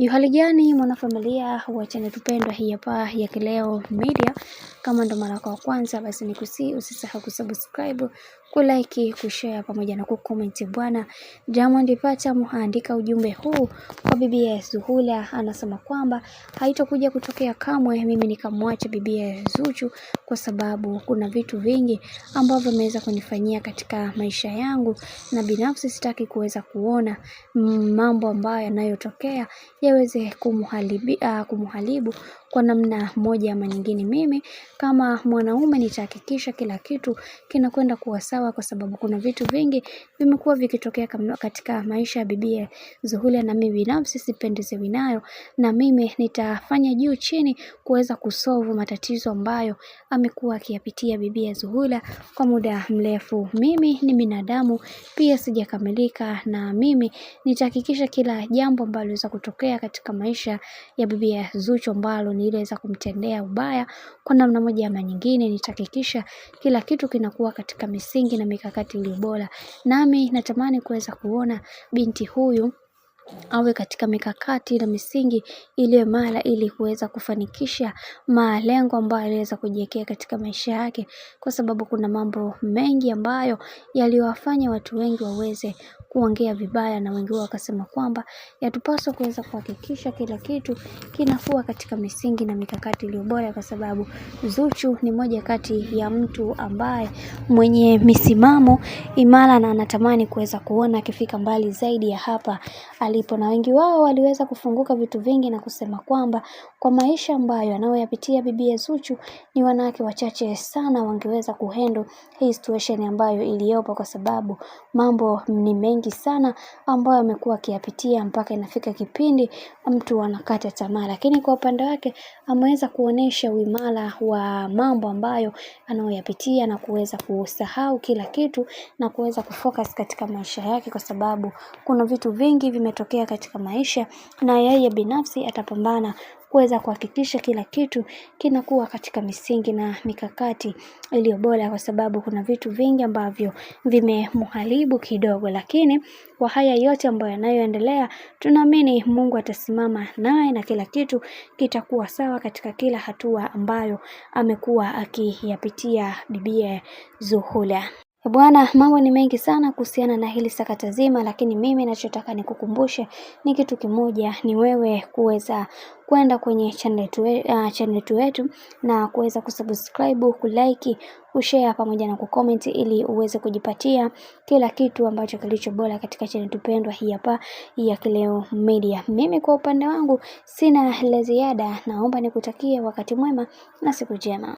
Hali gani mwanafamilia wa channel tupendwa hii hapa ya Kileo Media. Kama ndo mara yako ya kwanza, basi nikusihi usisahau kusubscribe, kulike, kushare pamoja na kucomment. Bwana Diamond Platnumz andika ujumbe huu kwa bibi Zuhura, anasema kwamba haitakuja kutokea kamwe mimi nikamwacha bibi Zuchu, kwa sababu kuna vitu vingi ambavyo ameweza kunifanyia katika maisha yangu, na binafsi sitaki kuweza kuona mambo ambayo yanayotokea yaweze kumharibu kwa namna moja ama nyingine. Mimi kama mwanaume nitahakikisha kila kitu kinakwenda kuwa sawa, kwa sababu kuna vitu vingi vimekuwa vikitokea katika maisha ya bibi Zuhura, na mimi binafsi sipendezewi nayo, na mimi nitafanya juu chini kuweza kusolve matatizo ambayo amekuwa akiyapitia bibi Zuhura kwa muda mrefu. Mimi ni binadamu pia, sijakamilika, na mimi nitahakikisha kila jambo ambalo liweza kutokea katika maisha ya bibi Zuchu ambalo niliweza kumtendea ubaya kwa namna moja ama nyingine, nitahakikisha kila kitu kinakuwa katika misingi na mikakati iliyo bora. Nami natamani kuweza kuona binti huyu awe katika mikakati na misingi iliyo imara, ili kuweza kufanikisha malengo ambayo aliweza kujiwekea katika maisha yake, kwa sababu kuna mambo mengi ambayo yaliwafanya watu wengi waweze kuongea vibaya, na wengi wakasema kwamba yatupaswa kuweza kuhakikisha kila kitu kinakuwa katika misingi na mikakati iliyo bora, kwa sababu Zuchu ni moja kati ya mtu ambaye mwenye misimamo imara, na anatamani kuweza kuona akifika mbali zaidi ya hapa alipo. Na wengi wao waliweza kufunguka vitu vingi na kusema kwamba kwa maisha ambayo anayoyapitia bibi Zuchu, ni wanawake wachache sana wangeweza kuhandle hii situation ambayo iliyopo, kwa sababu mambo ni mengi sana ambayo amekuwa akiyapitia mpaka inafika kipindi mtu anakata tamaa. Lakini kwa upande wake ameweza kuonesha uimara wa mambo ambayo anayoyapitia na kuweza kusahau kila kitu na kuweza kufocus katika maisha yake, kwa sababu kuna vitu vingi vimetokea katika maisha, na yeye binafsi atapambana kuweza kuhakikisha kila kitu kinakuwa katika misingi na mikakati iliyo bora, kwa sababu kuna vitu vingi ambavyo vimemharibu kidogo. Lakini kwa haya yote ambayo yanayoendelea, tunaamini Mungu atasimama naye na kila kitu kitakuwa sawa katika kila hatua ambayo amekuwa akiyapitia bibi Zuhura. Bwana, mambo ni mengi sana kuhusiana na hili sakata zima, lakini mimi nachotaka nikukumbushe ni kitu kimoja, ni wewe kuweza kwenda kwenye channel yetu na kuweza kusubscribe, kulike, kushare pamoja na kucomment, ili uweze kujipatia kila kitu ambacho kilicho bora katika channel tupendwa hii hapa ya Kileo Media. Mimi kwa upande wangu sina la ziada, naomba nikutakie wakati mwema na siku njema.